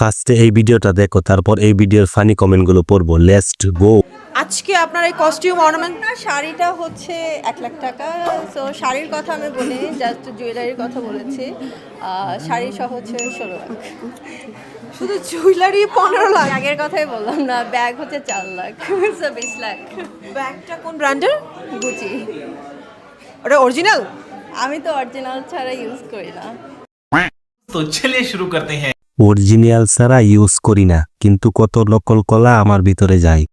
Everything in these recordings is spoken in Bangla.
ফার্স্টে এই ভিডিওটা দেখো, তারপর এই ভিডিওর ফানি কমেন্টগুলো পড়বো। Let's go. আজকে আপনার এই কস্টিউম অর্নামেন্ট না শাড়িটা হচ্ছে 1,00,000 টাকা। সো শাড়ির কথা আমি বলিনি, জাস্ট জুয়েলারির কথা বলেছি। শাড়ি সহ হচ্ছে 16 লাখ। শুধু জুয়েলারি 15 লাখ। ব্যাগের কথাই বললাম না, ব্যাগ হচ্ছে 4 লাখ। সো 20 লাখ। ব্যাগটা কোন ব্র্যান্ডের? গুচি। ওটা অরিজিনাল? আমি তো অরিজিনাল ছাড়া ইউজ করি না। तो चलिए शुरू करते हैं। অরিজিনাল ছাড়া ইউজ করি না, কিন্তু কত নকল কলা আমার ভিতরে যায়।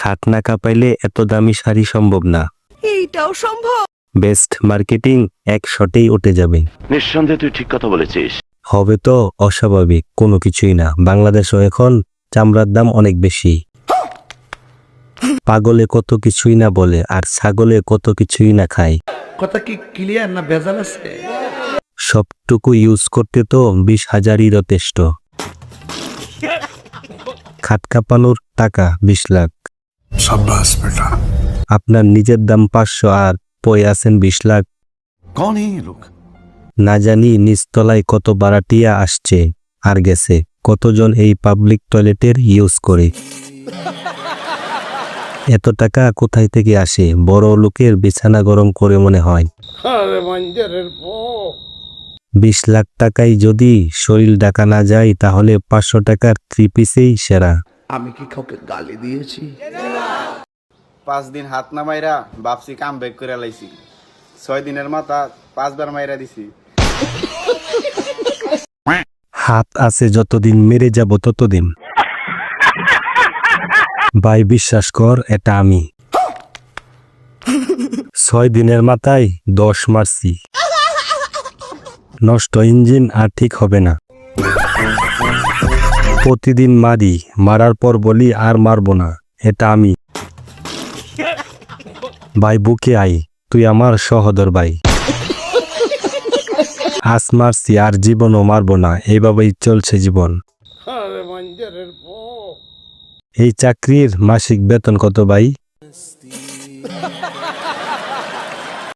খাট না কাঁপাইলে এত দামি শাড়ি সম্ভব না। এইটাও সম্ভব। বেস্ট মার্কেটিং এক শটেই উঠে যাবে। নিঃসন্দেহে তুই ঠিক কথা বলেছিস। হবে তো অস্বাভাবিক কোনো কিছুই না। বাংলাদেশও এখন চামড়ার দাম অনেক বেশি। পাগলে কত কিছুই না বলে, আর ছাগলে কত কিছুই না খায়। কথা কি ক্লিয়ার না ভেজাল আছে? সবটুকু ইউজ করতে তো 20,000ই যথেষ্ট। খাট কাঁপানোর টাকা 20 লাখ। शाबाश बेटा। আপনার নিজের দাম 500 আর পয়ে আছেন 20 লাখ। कौन है ये लोग? না জানি নিচতলায় কত বারাটিয়া আসছে আর গেছে, কতজন এই পাবলিক টয়লেটের ইউজ করে। এত টাকা কোথায় থেকে আসে? বড় লোকের বিছানা গরম করে মনে হয়। 20 লাখ টাকায় যদি শরীর ঢাকা না যায়, তাহলে 500 টাকার 3 পিসেই সেরা। আমি কি কাউকে গালি দিয়েছি? 5 দিন হাত না মাইরা বাপসি কাম ব্যাক করে লাইছি। 6 দিনের মাথা 5 বার মাইরা দিছি। হাত আছে যতদিন, মেরে যাব ততদিন। ভাই বিশ্বাস কর, এটা আমি 6 দিনের মাথায় 10 মারছি। নষ্ট ইঞ্জিন আর ঠিক হবে না। প্রতিদিন মারি, মারার পর বলি আর মারবো না, এটা আমি। ভাই বুকে আই, তুই আমার সহোদর ভাই। আজ মারছি আর জীবনও মারবো না, এইভাবেই চলছে জীবন। এই চাকরির মাসিক বেতন কত ভাই?